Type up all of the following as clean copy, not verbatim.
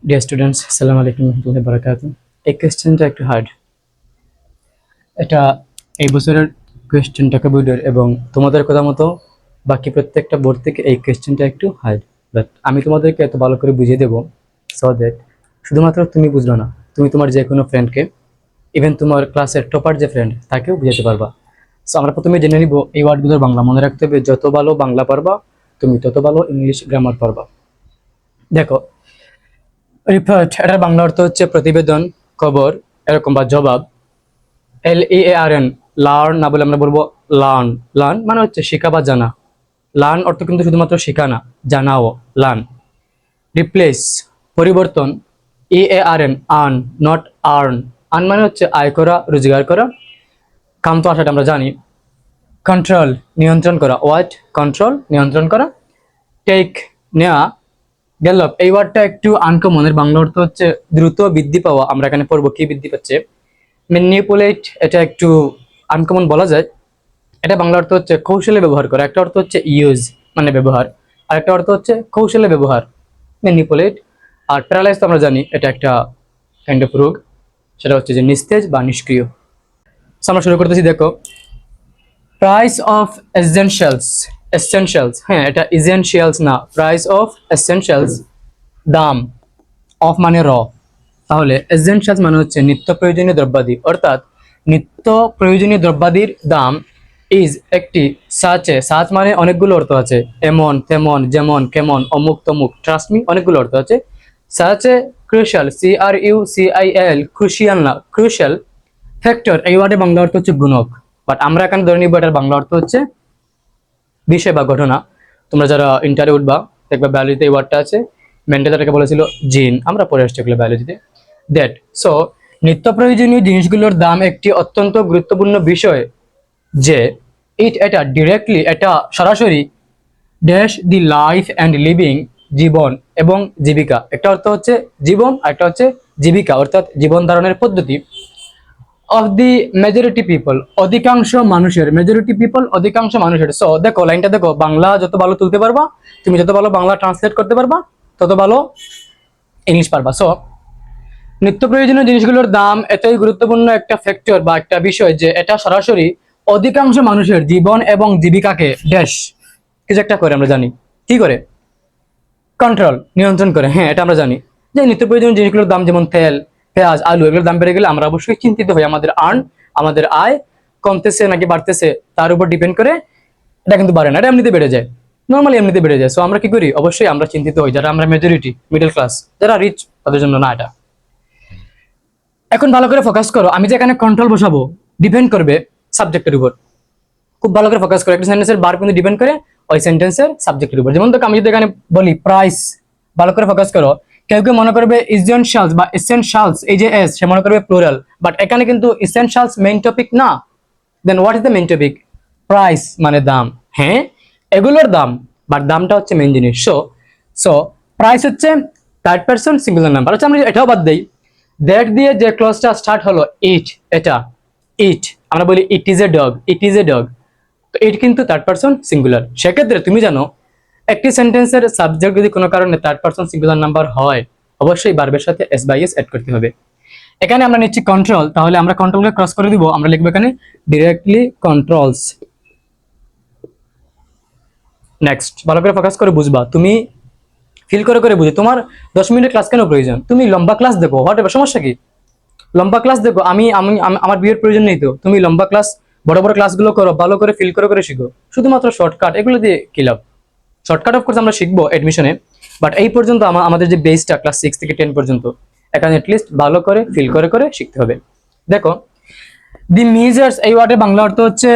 Dear students, আসসালামু আলাইকুম রহমতুল্লাহি বারাকাতুহু। এই কোয়েশ্চেনটা একটু হার্ড। এটা এই বছরের কোয়েশ্চেন ঢাকা বোর্ডের, এবং তোমাদের কথা মতো বাকি প্রত্যেকটা বোর্ড থেকে এই কোয়েশ্চেনটা একটু হার্ড। বাট আমি তোমাদেরকে এত ভালো করে বুঝিয়ে দেবো সো দ্যাট শুধুমাত্র তুমি বুঝলো না, তুমি তোমার যে কোনো ফ্রেন্ডকে, ইভেন তোমার ক্লাসের টপার যে ফ্রেন্ড তাকেও বুঝাতে পারবা। সো আমরা প্রথমে জেনে নিব এই ওয়ার্ডগুলোর বাংলা। মনে রাখতে হবে, যত ভালো বাংলা পারবা তুমি তত ভালো ইংলিশ গ্রামার পারবা। দেখো, রিপোর্ট এটার বাংলা অর্থ হচ্ছে প্রতিবেদন, খবর এরকম বা জবাব। LEARN, লার্ন না বলে আমরা বলবো লার্ন। লার্ন মানে হচ্ছে শেখা বা জানা। লার্ন অর্থ কিন্তু শুধুমাত্র শেখা না, জানাও, লার্ন। রিপ্লেস, পরিবর্তন। EARN, earn, not earn. Earn মানে হচ্ছে আয় করা, রোজগার করা। কাম তো আসাটা আমরা জানি। কন্ট্রোল, নিয়ন্ত্রণ করা। ওয়াট, কন্ট্রোল, নিয়ন্ত্রণ করা। টেক, নেওয়া। ডেভেলপ, এই ওয়ার্ডটা একটু আনকমন। এর বাংলা অর্থ হচ্ছে দ্রুত বৃদ্ধি পাওয়া। আমরা এখানে পড়বো কি বৃদ্ধি পাচ্ছে। ম্যানিপুলেট, এটা একটু আনকমন বলা যায়। এটা বাংলা অর্থ হচ্ছে কৌশলে ব্যবহার করা। একটা অর্থ হচ্ছে ইউজ মানে ব্যবহার, আর একটা অর্থ হচ্ছে কৌশলে ব্যবহার, ম্যানিপুলেট। আর প্যারালাইজ তো আমরা জানি এটা একটা কাইন্ড অফ রোগ, সেটা হচ্ছে যে নিস্তেজ বা নিষ্ক্রিয়। So, আমরা শুরু করতেছি। দেখো, প্রাইস অফ এসেনশিয়ালস। এসেনশিয়ালস, হ্যাঁ এটা ইসেনশিয়ালস না, প্রাইস অফ এসেনশিয়ালস। দাম, অফ মানে র, তাহলে এসেনশিয়ালস মানে হচ্ছে নিত্য প্রয়োজনীয় দ্রব্যাদি, অর্থাৎ নিত্য প্রয়োজনীয় দ্রব্যাদির দাম ইজ একটি সাচে। সাচ মানে অনেকগুলো অর্থ আছে, এমন তেমন যেমন কেমন অমুক তমুক, ট্রাস্ট মি অনেকগুলো অর্থ আছে। সাচে ক্রুশাল, CRUCIAL, ক্রুশিয়াল না ক্রুশাল। ফ্যাক্টর, এই ওয়ার্ডের বাংলা অর্থ হচ্ছে গুণক, বাট আমরা এখানে ধরে নিব এটার বাংলা অর্থ হচ্ছে বিষয় বা ঘটনা। তোমরা যারা ইন্টারে উঠবা দেখবা বায়োলজিতে এই ওয়ার্ডটা আছে। মেন্ডেল এটাকে বলেছিল জিন, আমরা পড়ে আসছি এগুলো বায়োলজিতে। দ্যাট সো নিত্য প্রয়োজনীয় জিনিসগুলোর দাম একটি অত্যন্ত গুরুত্বপূর্ণ বিষয়, যে এটা ডিরেক্টলি, এটা সরাসরি dash the life and living, জীবন এবং জীবিকা। একটা অর্থ হচ্ছে জীবন আর একটা হচ্ছে জীবিকা, অর্থাৎ জীবন ধারণের পদ্ধতি। অফ দি মেজরিটি পিপল, অধিকাংশ মানুষের। মেজরিটি পিপল, অধিকাংশ মানুষের। সো দেখো লাইনটা দেখো, বাংলা যত ভালো তুলতে পারবা, তুমি যত ভালো বাংলা ট্রান্সলেট করতে পারবা, তত ভালো ইংলিশ পারবা। সো নিত্য প্রয়োজনীয় জিনিসগুলোর দাম এতই গুরুত্বপূর্ণ একটা ফ্যাক্টর বা একটা বিষয়, যে এটা সরাসরি অধিকাংশ মানুষের জীবন এবং জীবিকাকে ড্যাশ কিছু একটা করে, আমরা জানি কি করে, কন্ট্রোল, নিয়ন্ত্রণ করে। হ্যাঁ এটা আমরা জানি যে নিত্য প্রয়োজনীয় জিনিসগুলোর দাম, যেমন তেল, পেঁয়াজ, আলু, এগুলোর দাম বেড়ে গেলে আমরা অবশ্যই চিন্তিত হই। আমাদের আয় কমতেছে নাকি বাড়তেছে তার উপর ডিপেন্ড করে। এটা কিন্তু বাড়ে না, এটা এমনিতে বেড়ে যায়, নর্মালি এমনিতে বেড়ে যায়। সো আমরা কি করি, অবশ্যই আমরা চিন্তিত হই, যারা আমরা মেজরিটি, মিডল ক্লাস, যারা রিচ, তাদের জন্য না এটা। এখন ভালো করে ফোকাস করো, আমি যে এখানে কন্ট্রোল বসাবো ডিপেন্ড করবে সাবজেক্টের উপর। খুব ভালো করে ফোকাস করো, একটা সেন্টেন্সের ভার্ব কিন্তু ডিপেন্ড করে ওই সেন্টেন্সের সাবজেক্টের উপর। যেমন দেখো, আমি যদি এখানে বলি প্রাইস, ভালো করে ফোকাস করো। কেউ কেউ মনে করবে ইসেনশিয়ালস বা এসেনশিয়ালস, এই যে এস, সে মনে করবে প্লুরাল, বাট এখানে কিন্তু এসেনশিয়ালস মেইন টপিক না। Then what is the main topic? Price মানে দাম। হ্যাঁ এগুলোর দাম, বাট দামটা হচ্ছে মেইন জিনিস। সো সো প্রাইস হচ্ছে থার্ড পারসন সিঙ্গুলার নাম্বার। আচ্ছা আমরা এটাও বাদ দেই, দ্যাট দিয়ে যে ক্লজটা স্টার্ট হলো, ইট, এটা ইট, আমরা বলি it is a dog, it is a dog, তো ইট কিন্তু থার্ড পারসন সিঙ্গুলার। সেক্ষেত্রে তুমি জানো একটি সেন্টেন্সের সাবজেক্ট যদি কোনো কারণে থার্ড পারসন সিঙ্গুলার নাম্বার হয়, অবশ্যই ভার্বের সাথে এস বাই এস অ্যাড করতে হবে। এখানে আমরা নিচ্ছি কন্ট্রোল, তাহলে আমরা কন্ট্রোলকে ক্রস করে দিব, আমরা লিখবো এখানে ডিরেক্টলি কন্ট্রোলস। নেক্সট, ভালো করে ফোকাস করে বুঝবা, তুমি ফিল করে করে বুঝো। তোমার 10 মিনিটের ক্লাস কেন প্রয়োজন? তুমি লম্বা ক্লাস দেখো, হোয়াট এভার, সমস্যা কি? লম্বা ক্লাস দেখো, আমি আমি আম- আমার বিয়ের প্রয়োজন নেই তো। তুমি লম্বা ক্লাস, বড় বড় ক্লাসগুলো করো, ভালো করে ফিল করে করে শিখো। শুধুমাত্র শর্টকাট এগুলো দিয়ে কি লাভ? শর্টকাট অফকোর্স আমরা শিখবো এডমিশনে, বাট এই পর্যন্ত আমাদের যে বেসটা ক্লাস 6 থেকে 10 পর্যন্ত, এখানে অ্যাটলিস্ট ভালো করে ফিল করে করে শিখতে হবে। দেখো, দি মেজার্স, এই ওয়ার্ডের বাংলা অর্থ হচ্ছে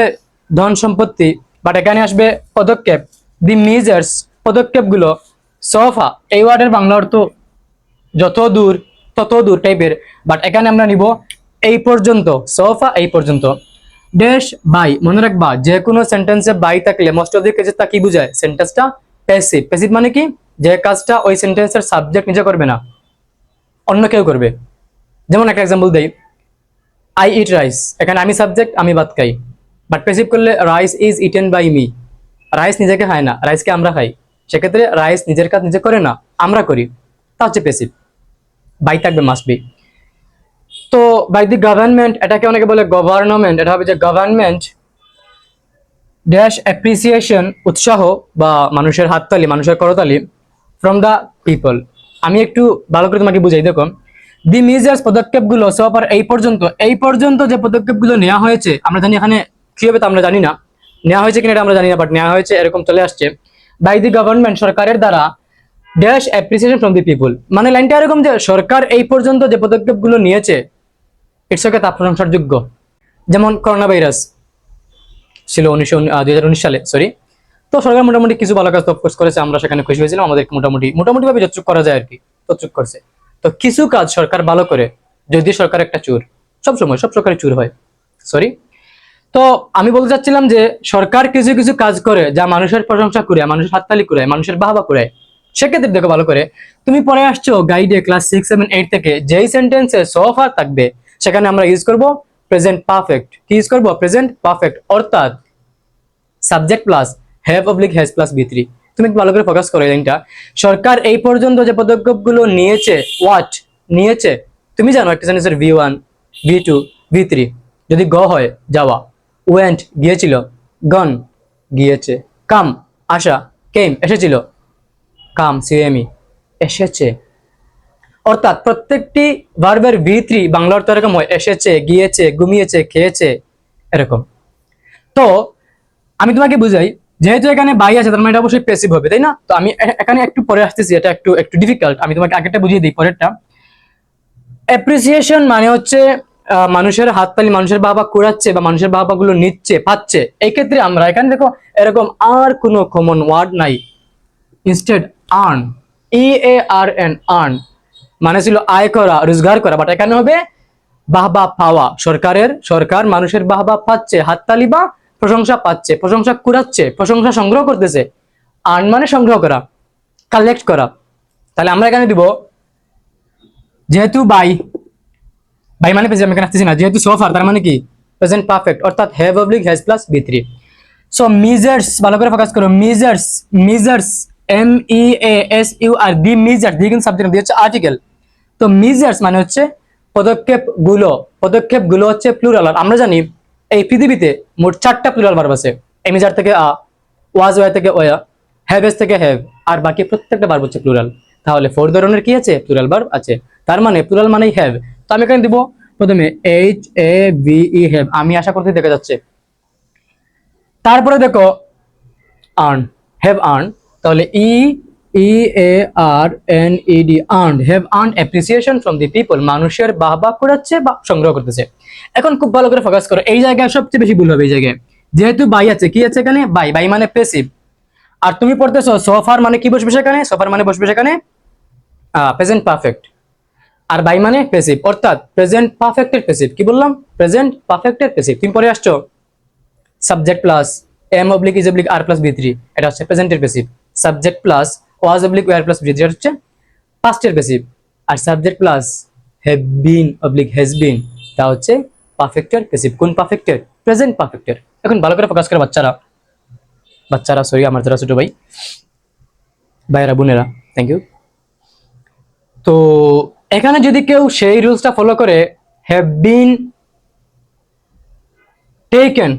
ধন সম্পত্তি, বাট এখানে আসবে পদক্ষেপ। দি মেজার্স, পদক্ষেপগুলো। সোফা, এই ওয়ার্ডের বাংলা অর্থ যত দূর তত দূর টাইপের, বাট এখানে আমরা নিব এই পর্যন্ত। সোফা এই পর্যন্ত। ড্যাশ বাই, মনে রাখবা যে কোনো সেন্টেন্সে বাই থাকলে মোস্ট অফ দি কেসে তা কি বুঝায়? সেন্টেন্সটা প্যাসিভ। প্যাসিভ মানে কি? যে কাজটা ওই সেন্টেন্সের সাবজেক্ট নিজে করবে না, অন্য কেউ করবে। যেমন একটা এক্সাম্পল দেই, আই ইট রাইস, এখানে আমি সাবজেক্ট, আমি ভাত খাই। বাট প্যাসিভ করলে rice is eaten by me, rice নিজেকে খায় না, রাইসকে আমরা খাই। সেক্ষেত্রে রাইস নিজের কাজ নিজে করে না, আমরা করি, তা হচ্ছে প্যাসিভ। বাই থাকবে, মাস্ট বি। তো বাই দি গভর্নমেন্ট, এটাকে অনেকে বলে গভর্নমেন্ট, এটা হবে যে গভর্নমেন্ট ড্যাশ অ্যাপ্রিসিয়েশন, উৎসাহ বা মানুষের হাততালি, মানুষের করতালি, ফ্রম দ্য পিপল। আমি একটু ভালো করে তোমাকে বুঝাই, দেখো দি মেজার্স, পদক্ষেপগুলো, সো ফার, এই পর্যন্ত যে পদক্ষেপগুলো নেওয়া হয়েছে, আমরা জানি এখানে কি হবে তা আমরা জানি না, নেওয়া হয়েছে কিনা এটা আমরা জানি না, বাট নেওয়া হয়েছে এরকম চলে আসছে, বাই দি গভর্নমেন্ট, সরকারের দ্বারা, dash appreciation from the people, মানে লাইনটা এরকম যে সরকার এই পর্যন্ত যে পদক্ষেপগুলো নিয়েছে ইটস ওকে, তা প্রশংসার যোগ্য। যেমন করোনা ভাইরাস ছিল 2019 সালে, সরি। তো সরকার মোটামুটি কিছু ভালো কাজ অফকোর্স করেছে, আমরা সেখানে খুশি হয়েছিলাম, আমাদেরকে মোটামুটি ভাবে যতটুকু করা যায় আর কি ততটুকু করছে। তো কিছু কাজ সরকার ভালো করে, যদি সরকার একটা চোর, সবসময় সব সরকারি চোর হয়, সরি। তো আমি বলতে চাচ্ছিলাম যে সরকার কিছু কিছু কাজ করে যা মানুষের প্রশংসা করে, মানুষের হাততালি করে, মানুষের বাহবা করে, সেক্ষেত্রে দেখো ভালো করে, তুমি পড়ে আসছো গাইডে ক্লাস 6, 7, 8 থেকে, যেই সেন্টেন্সে সো ফার থাকবে সেখানে আমরা ইউজ করব প্রেজেন্ট পারফেক্ট। কি ইউজ করব? প্রেজেন্ট পারফেক্ট, অর্থাৎ subject plus have oblique has plus বি3। তুমি একটু ভালো করে ফোকাস করো এই লাইনটা। সরকার এই পর্যন্ত যে পদক্ষেপগুলো নিয়েছে, হোয়াট নিয়েছে, তুমি জানো একটা সেন্টেন্সের ভি1, ভি2, ভি3। যদি গ হয় যাওয়া, ওয়েন্ট গিয়েছিল, গন গিয়েছে, কাম আসা, কেম এসেছিল, কাম সিএমই এসেছে। অর্থাৎ প্রত্যেকটি ভার্বের ভি3 বাংলা অর্থ এরকম হয়, এসেছে, গিয়েছে, ঘুমিয়েছে, খেয়েছে, এরকম। তো আমি তোমাকে বুঝাই, যেহেতু এখানে বাই আছে তার মানে এটা অবশ্যই প্যাসিভ হবে, তাই না? তো আমি এখানে একটু পরে আসতেছি, এটা একটু একটু ডিফিকাল্ট, আমি তোমাকে আগেরটা বুঝিয়ে দিই, পরেরটা। অ্যাপ্রিসিয়েশন মানে হচ্ছে মানুষের হাততালি, মানুষের বাবা কুড়াচ্ছে বা মানুষের বাবা গুলো নিচ্ছে, পাচ্ছে। এই ক্ষেত্রে আমরা এখানে দেখো এরকম আর কোনো কমন ওয়ার্ড নাই, ইনস্টেড আর্ন, EARN, আর্ন মানে ছিল আয় করা, রোজগার করা, বাট এখানে হবে বাহবা পাওয়া। সরকার মানুষের বাহবা পাচ্ছে, হাততালি বা প্রশংসা পাচ্ছে, প্রশংসা কুড়াচ্ছে, প্রশংসা সংগ্রহ করতেছে। আর্ন মানে সংগ্রহ করা, কালেক্ট করা। তাহলে আমরা এখানে দিব, যেহেতু বাই, বাই মানে আমি এখানে আসতেছি না, যেহেতু সোফার তার মানে কি প্রেজেন্ট পারফেক্ট, অর্থাৎ হ্যাভ অবলিক হ্যাজ প্লাস বি3। সো মিজার্স, ভালো করে ফোকাস করো, measures, measures, MEASUR, the measures, the কিন্তু সাবজেক্ট দিয়ে হচ্ছে আর্টিকেল। তো মিজার্স মানে হচ্ছে পদক্ষেপগুলো হচ্ছে প্লুরাল। আর আমরা জানি এই পৃথিবীতে মোট 4টা প্লুরাল ভার্ব আছে, এমিজার থেকে ওয়াজ ওয়া থেকে ওয়া, হ্যাভ এস থেকে হ্যাভ, আর বাকি প্রত্যেকটা ভার্ব হচ্ছে প্লুরাল। তাহলে 4 ধরনের কি আছে? প্লুরাল ভার্ব আছে। তার মানে প্লুরাল মানেই হ্যাভ। তো আমি এখানে দিব প্রথমে HAVE, হ্যাভ, আমি আশা করতে দেখা যাচ্ছে। তারপরে দেখো আর্ন, হ্যাভ আর্ন, তাহলে EARNED, earned, have earned appreciation from the people, মানুষের বাহবা কুড়াচ্ছে বা সংগ্রহ করতেছে। এখন খুব ভালো করে ফোকাস করো, এই জায়গায় সবচেয়ে বেশি ভুল হবে এই জায়গায়, যেহেতু বাই আছে, কি আছে এখানে? বাই, বাই মানে প্যাসিভ। আর তুমি পড়তেছো সোফার মানে কি বসবে সেখানে? সোফার মানে বসবে সেখানে প্রেজেন্ট পারফেক্ট, আর বাই মানে প্যাসিভ, অর্থাৎ প্রেজেন্ট পারফেক্টের প্যাসিভ। কি বললাম? প্রেজেন্ট পারফেক্টের প্যাসিভ। তুমি পরে আসছো subject plus am oblique is oblique are plus বি3, এটা হচ্ছে প্রেজেন্টের passive. Subject plus was oblique were plus বি3, এটা হচ্ছে পাস্টের প্যাসিভ। আর subject plus have been oblique has been, তা হচ্ছে পারফেক্টের প্যাসিভ। কোন পারফেক্টের? প্রেজেন্ট পারফেক্টের। এখন ভালো করে ফোকাস করে বাচ্চারা সরি, আমার যারা ছোট ভাই, ভাইয়েরা, বোনেরা, থ্যাংক ইউ। তো এখানে যদি কেউ সেই রুলসটা ফলো করে, হ্যাভ বিন টেকেন,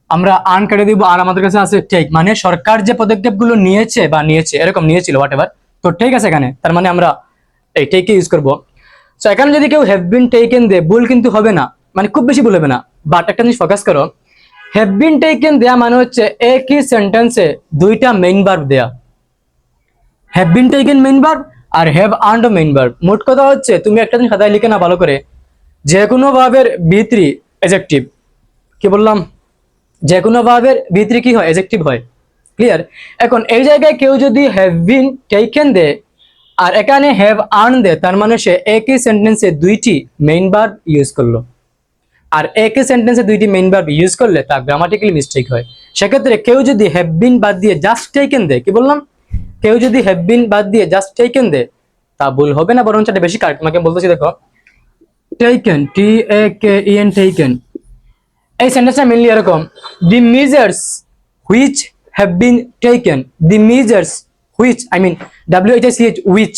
আমরা আর্ন কেটে দিব, আর আমাদের কাছে আছে টেক, মানে সরকার যে পদক্ষেপগুলো নিয়েছে বা নিয়েছে, এরকম নিয়েছিল হোয়াট এভার, তো ঠিক আছে এখানে, তার মানে আমরা এই টেকে ইউজ করব। সো এখানে যদি কেউ হ্যাভ বিন টেকেন দে, ভুল কিন্তু হবে না, মানে খুব বেশি ভুল হবে না, বাট একটা জিনিস ফোকাস করো, হ্যাভ বিন টেকেন দেয়া মানে হচ্ছে একই সেন্টেন্সে দুইটা মেইন ভার্ব দেয়া। Have been taken main verb আর হ্যাভ আর্নড মেইন ভার্ব। মোট কথা হচ্ছে, তুমি একটা জিনিস খাতায় লিখে না ভালো করে, যে কোনো ভার্বের বি3 এডজেক্টিভ, কি বললাম? যে কোনো ভার্বের ভি3 কি হয়? এডজেক্টিভ হয়। ক্লিয়ার? এখন এই জায়গায় কেউ যদি হ্যাভ বিন টেকেন দে আর এখানে হ্যাভ আর্ন দে, তার মানে সে একই সেন্টেন্সে দুইটি মেইন ভার্ব ইউজ করলো। আর একই সেন্টেন্সে দুইটি মেইন ভার্ব ইউজ করলে তা গ্রামাটিক্যালি মিস্টেক হয়। সেক্ষেত্রে কেউ যদি হ্যাভ বিন বাদ দিয়ে জাস্ট টেকেন দে, কি বললাম? কেউ যদি হ্যাভ বিন বাদ দিয়ে জাস্ট টেকেন দে, তা ভুল হবে না, বরং এটা বেশি কারেক্ট। তোমাকে বলতেছি দেখো, টেকেন, TAKEN, টেকেন, এই সেন্টেন্সটা মেইনলি এরকম, the measures which have been taken, the measures which, I mean WHICH, which,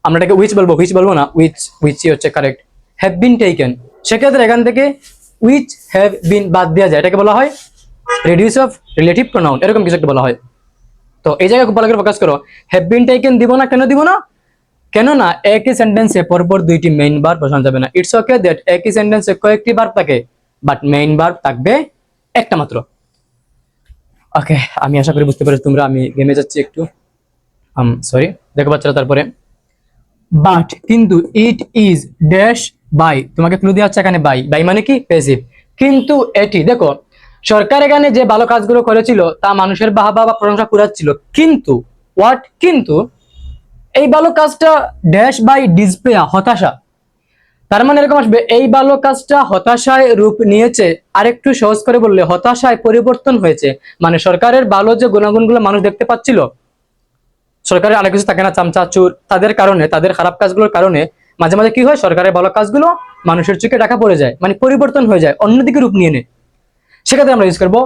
আমরা এটাকে হুইচ বলবো না, হুইচই হচ্ছে কারেক্ট। হ্যাভ বিন টেকেন, সেক্ষেত্রে এখান থেকে হুইচ হ্যাভ বিন বাদ দেওয়া যায়, এটাকে বলা হয় রেডিউস অফ রিলেটিভ প্রোনাউন, এরকম কিছু একটা বলা হয়। তো এই জায়গায় খুব ভালো করে ফোকাস করো। হ্যাভ বিন টেকেন দিব না, কেন দিব না? কেননা একই সেন্টেন্সে পরপর দুইটি মেইন ভার্ব বসানো যাবে না। ইটস ওকে দ্যাট একই সেন্টেন্সে কয়েকটি ভার্ব থাকে, বাট মেইন ভার্ব থাকবে একটা মাত্র। ওকে, আমি আশা করি বুঝতে পেরেছি তোমরা। আমি গেমে যাচ্ছি একটু, সরি। দেখো বাচ্চারা, তারপরে বাট কিন্তু ইট ইজ ড্যাশ বাই, তোমাকে ক্লু দেওয়া হচ্ছে এখানে বাই মানে কি প্যাসিভ। কিন্তু এটি দেখো, সরকার এখানে যে ভালো কাজগুলো করেছিল তা মানুষের বাহবা বা প্রশংসা কুড়াচ্ছিল, কিন্তু হোয়াট, কিন্তু এই ভালো কাজটা ড্যাশ বাই ডিসপ্লেয়া, হতাশা। তার মানে এরকম আসবে, এই ভালো কাজটা হতাশায় রূপ নিয়েছে। আরেকটু সহজ করে বললে হতাশায় পরিবর্তন হয়েছে। মানে সরকারের ভালো যে গুণাগুণগুলো মানুষ দেখতে পাচ্ছিল, সরকারের আরেক কিছু থাকে না, চামচা চোর, তাদের কারণে, তাদের খারাপ কাজগুলোর কারণে মাঝে মাঝে কি হয়, সরকারের ভালো কাজগুলো মানুষের চোখে ঢাকা পড়ে যায়, মানে পরিবর্তন হয়ে যায়, অন্যদিকে রূপ নিয়ে নেয়। সেক্ষেত্রে আমরা ইউজ করবো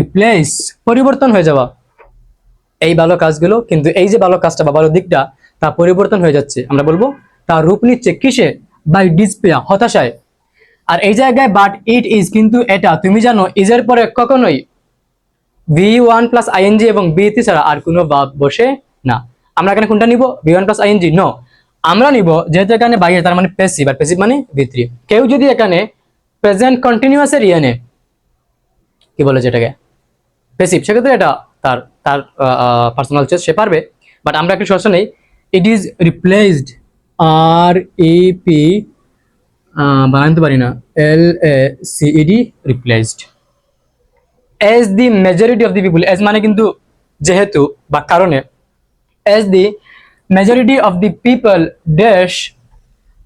রিপ্লেস, পরিবর্তন হয়ে যাওয়া এই ভালো কাজগুলো। কিন্তু এই যে ভালো কাজটা বা ভালো দিকটা, তা পরিবর্তন হয়ে যাচ্ছে, আমরা বলবো তা রূপ নিচ্ছে কিসে, বাই ডিসপ্লেয়া, হতাশায়। আর এই জায়গায় বাট ইট ইজ, কিন্তু এটা, তুমি জানো ইজের পরে কখনোই V1 প্লাস আইএনজি এবং বি3 ছাড়া আর কোনো ভার্ব বসে না। আমরা এখানে কোনটা নিব, V1 প্লাস আইএনজি? নো, আমরা নিব যেহেতু এখানে বাইরে, তার মানে প্যাসিভ, আর প্যাসিভ মানে V3। কেউ যদি এখানে প্রেজেন্ট কন্টিনিউয়াসের ইয়ে কি বলে যেটাকে প্যাসিভ, সেক্ষেত্রে এটা তার তার পার্সোনাল চয়েস, সে পারবে। বাট আমরা একটু সমস্যা নেই, ইট ইজ রিপ্লেসড, REP বানাতে পারি না, LACED, replaced as the majority of the people, as মানে কিন্তু যেহেতু বা কারণে, as the majority of the people dash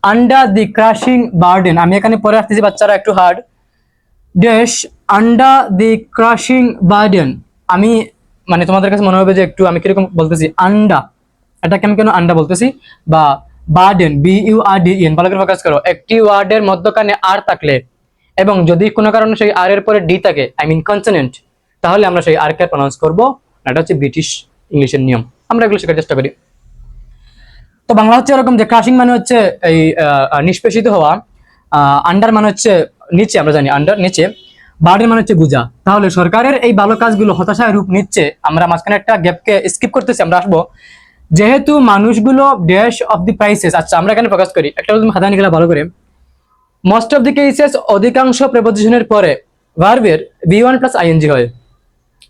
under the crushing burden, আমি এখানে পরে আসতেছি বাচ্চারা, একটু hard, dash under the crushing burden। আমি মানে তোমাদের কাছে মনে হবে যে একটু আমি কিরকম বলতেছি, আন্ডা, এটাকে আমি কেন আন্ডা বলতেছি, বা বার্ডেন, BURDEN, ভালো করে ফোকাস করো। একটি ওয়ার্ডের মধ্যখানে আর থাকলে এবং যদি কোনো কারণে সেই আর এর পরে ডি থাকে, আই মিন কনসোনেন্ট, তাহলে আমরা সেই আর কে প্রনাউন্স করবো। এটা হচ্ছে ব্রিটিশ ইংলিশের নিয়ম, আমরা এগুলো শেখার চেষ্টা করি। তো বাংলা হচ্ছে এরকম যে ক্রাশিং মানে হচ্ছে এই নিষ্পেষিত হওয়া, আন্ডার মানে হচ্ছে নিচে, আমরা জানি আন্ডার নিচে, বার্ডেন মানে হচ্ছে বোঝা। তাহলে সরকারের এই ভালো কাজগুলো হতাশায় রূপ নিচ্ছে। আমরা মাঝখানে একটা গ্যাপকে স্কিপ করতেছি, আমরা আসবো যেহেতু মানুষগুলো ড্যাশ অফ দি প্রাইসেস। আচ্ছা, আমরা এখানে ফোকাস করি, একটা তুমি খাতা নিয়ে গেলে ভালো করে। মোস্ট অফ দি কেসেস, অধিকাংশ প্রেপোজিশনের পরে ভার্বের V1 প্লাস আইএনজি হয়,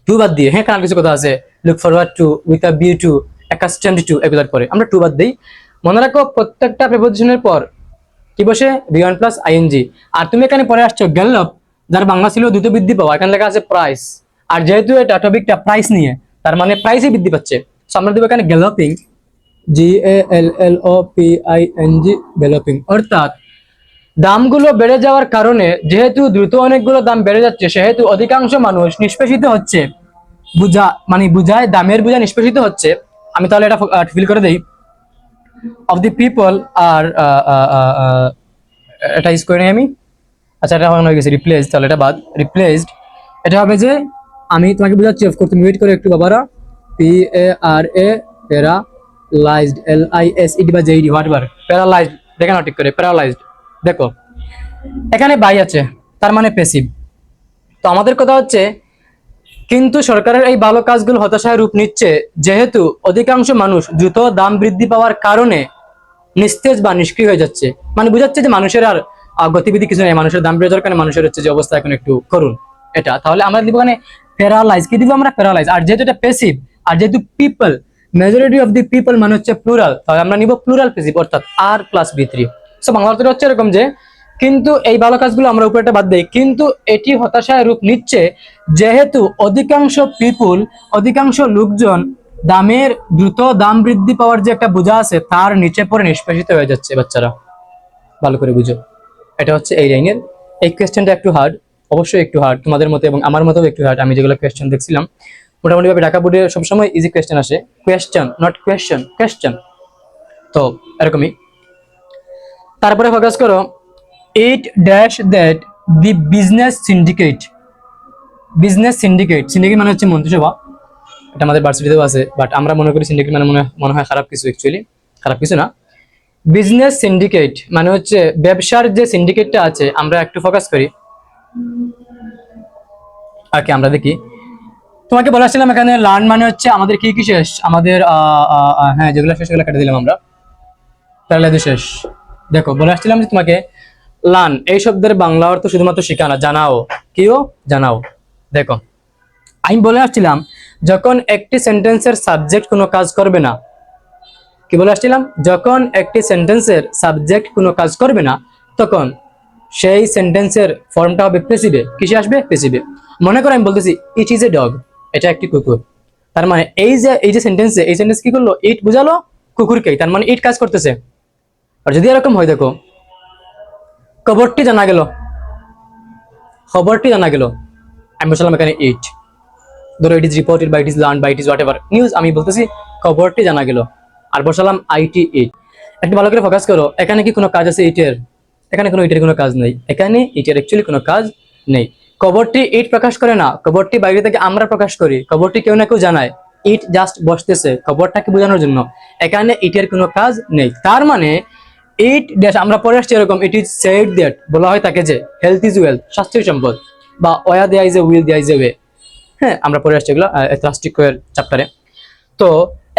টু বাদ দিয়ে। হ্যাঁ, কারণ কিছু কথা আছে, look forward to, with a view to, accustomed to, এগুলোর পরে আমরা টু বাদ দিই। মনে রাখো প্রত্যেকটা প্রেপোজিশনের পর কি বসে, V1 প্লাস আইএনজি। আর তুমি এখানে পরে আসছো গ্যালপ, যার বাংলা ছিল দ্রুত বৃদ্ধি পাওয়া, এখানে লেখা আছে প্রাইস। আর যেহেতু এটা টপিকটা প্রাইস নিয়ে, তার মানে প্রাইসই বৃদ্ধি পাচ্ছে, সো আমরা দেবো এখানে গ্যালপিং, GALLOPING, গ্যালপিং। অর্থাৎ দামগুলো বেড়ে যাওয়ার কারণে, যেহেতু দ্রুত অনেকগুলো দাম বেড়ে যাচ্ছে, সেহেতু অধিকাংশ মানুষ নিষ্পেষিত হচ্ছে। বুঝা মানে বুঝায়, দামের বুঝা নিষ্পেষিত হচ্ছে। আমি তাহলে এটা ফিল করে দেই, অফ দি পিপল আর এটা ইউজ করে আমি। আচ্ছা, এটা হয়ে গেছে রিপ্লেস, তাহলে এটা বাদ, রিপ্লেসড। এটা হবে যে, আমি তোমাকে বোঝাচ্ছি, অফকোর্স তুমি ওয়েট করো একটু বাবারা, PARA, প্যারালাইজড, LISED বা JED, হোয়াটএভার, প্যারালাইজড। দেখে নাও ঠিক করে, প্যারালাইজড। দেখো এখানে বাই আছে, তার মানে প্যাসিভ। তো আমাদের কথা হচ্ছে, কিন্তু সরকারের এই ভালো কাজগুলো হতাশায় রূপ নিচ্ছে, যেহেতু অধিকাংশ মানুষ দ্রুত দাম বৃদ্ধি পাওয়ার কারণে নিস্তেজ বা নিষ্ক্রিয় হয়ে যাচ্ছে। মানে বুঝাচ্ছে যে মানুষের আর গতিবিধি কিছু নেই, মানুষের দাম বেড়ে যাওয়ার কারণে মানুষের হচ্ছে যে অবস্থা এখন একটু করুন। এটা তাহলে আমরা দিব এখানে প্যারালাইজ, কি দিব আমরা, প্যারালাইজ। আর যেহেতু এটা প্যাসিভ, আর যেহেতু people, majority of the people মানে হচ্ছে প্লুরাল, তাহলে আমরা নিব প্লুরাল প্যাসিভ, অর্থাৎ আর প্লাস B3। সো বাংলা অর্থটা হচ্ছে এরকম যে, কিন্তু এই ভালো কাজগুলো আমরা উপরে একটা বাদ দেই, কিন্তু এটি হতাশায় রূপ নিচ্ছে, যেহেতু অধিকাংশ পিপুল, অধিকাংশ লোকজন দামের দ্রুত দাম বৃদ্ধি পাওয়ার যে একটা বোঝা আছে, তার নিচে পড়ে নিষ্পেষিত হয়ে যাচ্ছে। বাচ্চারা ভালো করে বুঝো, এটা হচ্ছে এই লাইনের। এই কোয়েশ্চেনটা একটু হার্ড, অবশ্যই একটু হার্ড, তোমাদের মতো এবং আমার মতো একটু হার্ড। আমি যেগুলো কোয়েশ্চেন দেখছিলাম, মোটামুটি ভাবে ঢাকা বোর্ডে সবসময় ইজি কোয়েশ্চেন আসে, কোয়েশ্চেন নট কোয়েশ্চেন, কোয়েশ্চেন। তো এরকমই। তারপরে ফোকাস করো, it dash that the business syndicate. Business syndicate, syndicate মানে হচ্ছে মন্ত্রিসভা, এটা আমাদের ভার্সিটিতেও আছে, বাট আমরা মনে করি সিন্ডিকেট মানে মনে হয় খারাপ কিছু, অ্যাকচুয়ালি খারাপ কিছু না। বিজনেস সিন্ডিকেট মানে হচ্ছে ব্যবসার যে সিন্ডিকেটটা আছে, আমরা একটু ফোকাস করি। ওকে, আমরা দেখি। তোমাকে বলেছিলাম এখানে লার্ন মানে হচ্ছে আমাদের কি কি শেষ, আমাদের হ্যাঁ যেগুলো শেষ সেগুলো কেটে দিলাম আমরা, তাহলে শেষ। দেখো বলে আসছিলাম যে তোমাকে লার্ন এই শব্দের বাংলা অর্থ শুধুমাত্র শেখানো, জানাও, কিও জানাও। দেখো আমি বলে আসছিলাম যখন একটি সেন্টেন্সের সাবজেক্ট কোনো কাজ করবে না, কি বলে আসছিলাম, যখন একটি সেন্টেন্সের সাবজেক্ট কোনো কাজ করবে না তখন সেই সেন্টেন্সের ফর্মটা হবে পেসিভে। কিসে আসবে? পেসিভে। মনে করো আমি বলতেছি ইট ইজ এ ডগ, এটা একটি কুকুর। তার মানে এই যে সেন্টেন্সে এই সেন্টেন্স কি করলো, ইট বুঝালো কুকুরকেই, তার মানে ইট কাজ করতেছে। আর যদি এরকম হয় দেখো খবরটি জানা গেল, খবরটি জানা গেল, আমি বলছিলাম এখানে ইট, ধরো ইট ইজ রিপোর্টেড বা ইট ইজ লার্ন বা it is what ever news, আমি বলতেছি খবরটি জানা গেল, আর বসালাম আইটি ইট। একটু ভালো করে ফোকাস করো, এখানে কি কোনো কাজ আছে ইটের? এখানে কোনো ইটের কোনো কাজ নেই, এখানে ইটের অ্যাকচুয়ালি কোনো কাজ নেই। খবরটি ইট প্রকাশ করে না, খবরটি বাইরে থেকে আমরা প্রকাশ করি, খবরটি কেউ না কেউ জানায়, ইট জাস্ট বসতেছে খবরটাকে বোঝানোর জন্য, এখানে ইটের কোনো কাজ নেই। তার মানে ইট ড্যাশ, আমরা পরে আসছি এরকম, ইট ইজ সেড দ্যাট, বলা হয় তাকে যে হেলথ ইজ ওয়েলথ, স্বাস্থ্যই সম্পদ, বা ওয়া দেয়া ইজ এ উইল দেয়া ইজ এ ওয়ে। হ্যাঁ, আমরা পরে আসছি এগুলো প্লাস্টিকের চ্যাপ্টারে। তো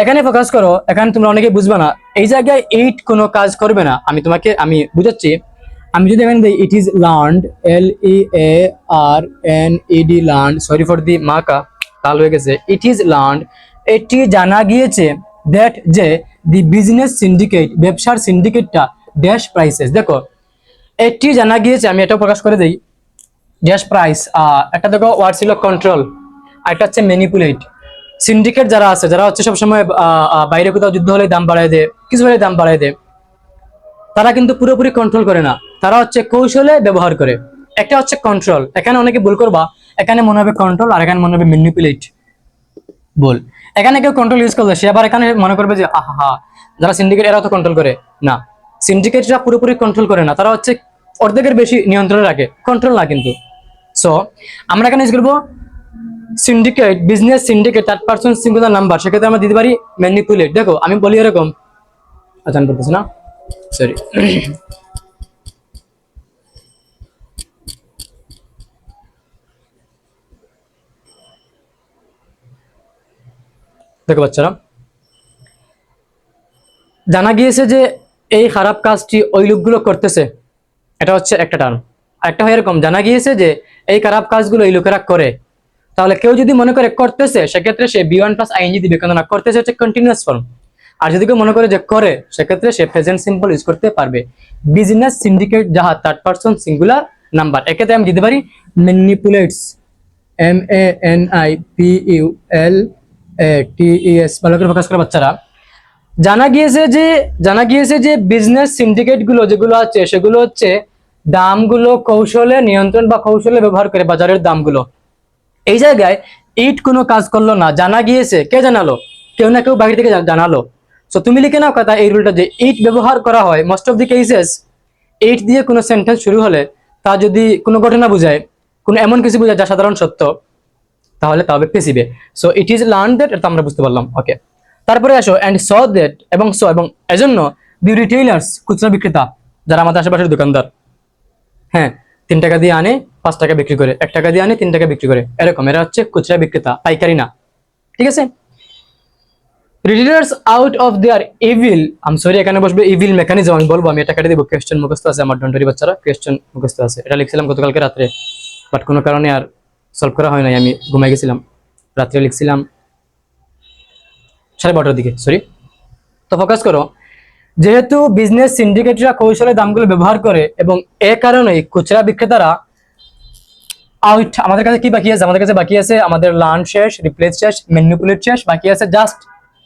এখানে ফোকাস করো, এখানে তোমরা অনেকে বুঝবে না, এই জায়গায় ইট কোনো কাজ করবে না, আমি বুঝাচ্ছি। আমি যদি এখানে দিই it is learned, LEARNED learn, sorry for the মাকা কাল হয়ে গেছে, ইট ইজ লার্নড, এটি জানা গিয়েছে, দ্যাট যে দি বিজনেস সিন্ডিকেট, ব্যবসার সিন্ডিকেটটা ড্যাশ প্রাইসেস। দেখো এটি জানা গিয়েছে, আমি এটাও প্রকাশ করে দিই, ড্যাশ প্রাইস, একটা দেখো ওয়ার্ড ছিল কন্ট্রোল, আর একটা হচ্ছে ম্যানিপুলেট। সিন্ডিকেট যারা আছে, যারা হচ্ছে সবসময় বাইরে কোথাও যুদ্ধ হলে দাম বাড়ায় দেয়, কিছু হলে দাম বাড়ায় দেয়, তারা কিন্তু পুরোপুরি কন্ট্রোল করে না, তারা হচ্ছে কৌশলে ব্যবহার করে। একটা হচ্ছে কন্ট্রোল, এখানে অনেকে ভুল করবা, এখানে মনে হবে কন্ট্রোল আর এখানে মনে হবে ম্যানিপুলেট। বল, এখানে কেউ কন্ট্রোল ইউজ করলে সে আবার এখানে মনে করবে যে আহা, যারা সিন্ডিকেট এরা তো কন্ট্রোল করে না। সিন্ডিকেটরা পুরোপুরি কন্ট্রোল করে না, তারা হচ্ছে অর্ধেকের বেশি নিয়ন্ত্রণে রাখে, কন্ট্রোল না কিন্তু। সো আমরা এখানে ইউজ করবো syndicate, business syndicate, third person singular number, সেক্ষেত্রে আমরা দিতে পারি ম্যানিপুলেট। দেখো আমি বলি এরকম, আচ্ছা করতেছি না, সরি। দেখো বাচ্চারা, জানা গিয়েছে যে এই খারাপ কাজটি ওই লোকগুলো করতেছে, এটা হচ্ছে একটা টার্ম। আরেকটা হয় এরকম, জানা গিয়েছে যে এই খারাপ কাজগুলো এই লোকেরা করে। তাহলে কেউ যদি মনে করে করতেছে, সেক্ষেত্রে সে B1 প্লাস আইএনজি দিবে, কেন না করতেছে হচ্ছে কন্টিনিউয়াস ফর্ম। আর যদি কেউ মনে করে যে করে, সেক্ষেত্রে সে প্রেজেন্ট সিম্পল ইউজ করতে পারবে। বিজনেস সিন্ডিকেট যাহা থার্ড পারসন সিঙ্গুলার নাম্বার, এক্ষেত্রে আমি দিতে পারি ম্যানিপুলেটস, MANIPULATES। ভালো করে ফোকাস করে বাচ্চারা। জানা গিয়েছে যে বিজনেস সিন্ডিকেট গুলো যেগুলো আছে, সেগুলো হচ্ছে দামগুলো কৌশলে নিয়ন্ত্রণ বা কৌশলে ব্যবহার করে, বাজারের দামগুলো। এই জায়গায় ইট কোনো কাজ করলো না, জানা গিয়েছে, কে জানালো? কেউ না কেউ বাইরে থেকে জানালো। সো তুমি লিখে নাও কথা এই রুলটা, যে ইট ব্যবহার করা হয় মোস্ট অফ দি কেসেস, ইট দিয়ে কোনো সেন্টেন্স শুরু হলে তা যদি কোনো ঘটনা বোঝায়, কোনো এমন কিছু বোঝায় যা সাধারণ সত্য, তাহলে তা হবে পেসিভে। So it is learn that, এটা আমরা বুঝতে পারলাম। ওকে, তারপরে আসো এন্ড স দ্যাট, এবং এজন্য দি রিটেইলার্স, খুচরা বিক্রেতা, যারা আমাদের আশেপাশের দোকানদার, হ্যাঁ 3 টাকা দিয়ে আনে 5 টাকা বিক্রি করে, 1 টাকা দিয়ে আনে 3 টাকা বিক্রি করে, এরকম এরা হচ্ছে খুচরা বিক্রেতা, পাইকারি না। ঠিক আছে, retailers out of their evil, um sorry এখানে বসবে ইভিল মেকানিজম, আমি বলবো, আমি এটা কেটে দেবো, কোয়েশ্চেন মুখস্থ আছে আমার, ডন্টরি বাচ্চারা, কোয়েশ্চেন মুখস্থ আছে, এটা লিখছিলাম গতকালকে রাত্রে, বাট কোনো কারণে আর সলভ করা হয় নাই, আমি ঘুমাই গেছিলাম, রাত্রে লিখছিলাম 12:30টার দিকে, সরি। তো ফোকাস করো, যেহেতু বিজনেস সিন্ডিকেটরা কৌশলে দামগুলো ব্যবহার করে, এবং এ কারণেই খুচরা বিক্রেতারা আউট। আমাদের কাছে কি বাকি আছে? আমাদের কাছে বাকি আছে আমাদের লার্ন শেষ, রিপ্লেস শেষ, ম্যানিপুলেট শেষ, বাকি আছে জাস্ট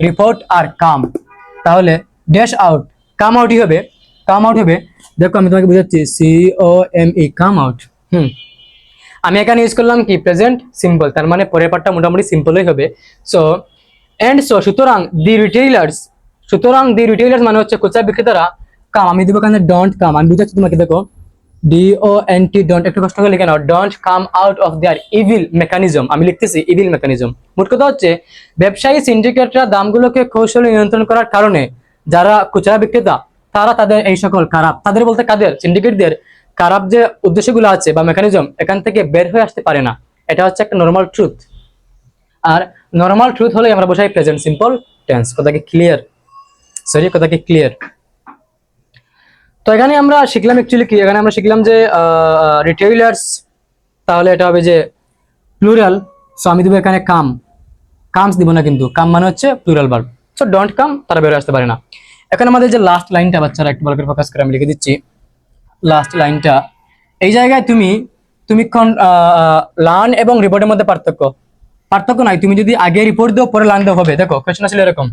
রিপোর্ট আর কাম। তাহলে ড্যাশ আউট, কাম আউটই হবে, কাম আউট হবে। দেখো আমি তোমাকে বুঝাচ্ছি, COME, কাম আউট। আমি এখানে ইউজ করলাম কি প্রেজেন্ট সিম্পল, তার মানে পরের পার্টটা মোটামুটি সিম্পলই হবে। সো সুতরাং দি রিটেইলার্স মানে হচ্ছে খুচরা বিক্রেতারা, কাম আমি দিব এখানে ডোন্ট কাম, আমি বুঝাচ্ছি তোমাকে, দেখো DONT, ডোন্ট, একটু কষ্ট করে লিখে নাও, don't come out of their evil mechanism, আমি লিখতেছি ইভিল মেকানিজম। মোট কথা হচ্ছে ব্যবসায়ী সিন্ডিকেটরা দামগুলোকে কৌশলে নিয়ন্ত্রণ করার কারণে যারা খুচরা বিক্রেতা তারা তাদের এই সকল খারাপ, তাদের বলতে কাদের, সিন্ডিকেটদের খারাপ যে উদ্দেশ্যগুলো আছে বা মেকানিজম, এখান থেকে বের হয়ে আসতে পারে না। এটা হচ্ছে একটা নর্মাল ট্রুথ। আর নর্মাল ট্রুথ হলে আমরা বসাই প্রেজেন্ট সিম্পল টেন্স। কথা কি ক্লিয়ার? কথা কি ক্লিয়ার? তো এখানে আমরা শিখলাম অ্যাকচুয়ালি কি, এখানে আমরা শিখলাম যে রিটেইলার্স, তাহলে এটা হবে যে প্লুরাল। সো আমি দিব এখানে কাম, কামস দিব না, কিন্তু কাম মানে হচ্ছে plural verb. So don't come, তারা বের আসতে পারে না। এখন আমাদের যে লাস্ট লাইনটা, বাচ্চারা একটু ভালো করে ফোকাস করে আমি লিখে দিচ্ছি লাস্ট লাইনটা। এই জায়গায় তুমি তুমি লার্ন এবং রিপোর্টের মধ্যে পার্থক্য নাই। তুমি যদি আগে রিপোর্ট দাও পরে লার্ন দাও হবে। দেখো কোশ্চেন আসলে এরকম,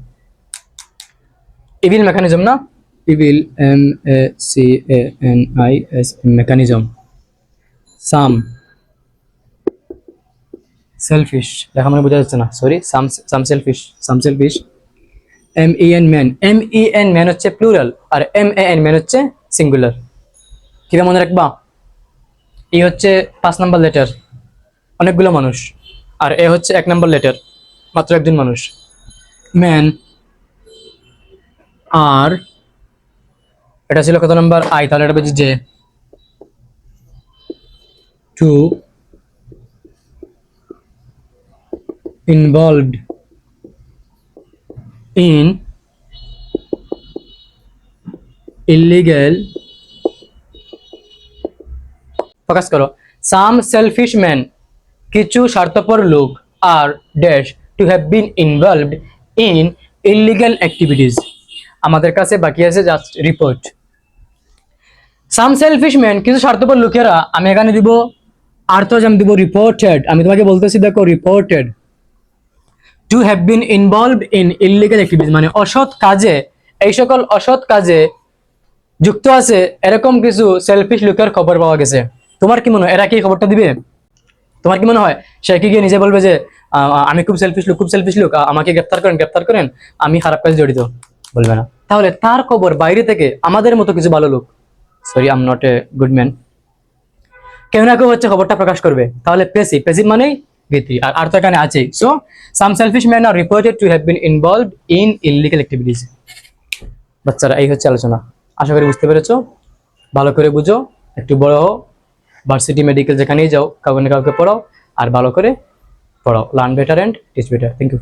ইভিল মেকানিজম না, ইভিল MACANIS মেকানিজম, সাম সেলফিশ, দেখা মানে বোঝা যাচ্ছে না, সরি, সাম সেলফিশ, MEN ম্যান হচ্ছে প্লুরাল, আর MAN ম্যান হচ্ছে সিঙ্গুলার। কিভাবে মনে রাখবা? ই হচ্ছে 5 নাম্বার লেটার, অনেকগুলো মানুষ, আর এ হচ্ছে 1 নাম্বার লেটার, মাত্র একজন মানুষ। ম্যান, আর এটা ছিল কত নাম্বার? আই, তাহলে এটা বুঝি যে to involved in illegal, focus করো, সাম সেলফিশ ম্যান, কিছু স্বার্থপর লোক, আর dash to have been involved in illegal activities. আমাদের কাছে বাকি আছে just report. Some selfish man, কিছু স্বার্থপর লোকেরা, আমি এখানে দিব আর্থজাম দিব রিপোর্টেড। আমি তোমাকে বলতেছি দেখো reported. To have been involved in illegal activities মানে অসৎ কাজে, এই সকল অসৎ কাজে যুক্ত আছে এরকম কিছু সেলফিশ লোকের খবর পাওয়া গেছে। তোমার কি মনে হয় এরা কি খবরটা দিবে? তোমার কি মনে হয় সে কি গিয়ে নিজে বলবে যে আমি খুব সেলফিশ লোক, আমাকে গ্রেফতার করেন, আমি খারাপ কাজে জড়িত? বলবে না। তাহলে তার খবর বাইরে থেকে আমাদের মতো কিছু ভালো লোক, sorry I am not a good man, কেউ না কেউ হচ্ছে খবরটা প্রকাশ করবে। তাহলে প্যাসিভ মানেই ভিত্তি, আর তো এখানে আছেই। So some selfish man are reported to have been involved in illegal activities. বাচ্চারা এই হচ্ছে আলোচনা, আশা করি বুঝতে পেরেছো। ভালো করে বুঝো, একটু বড় হও, ভার্সিটি মেডিকেল যেখানেই যাও কাউকে না কাউকে পড়াও, আর ভালো করে পড়াও। Learn better and teach better. Thank you.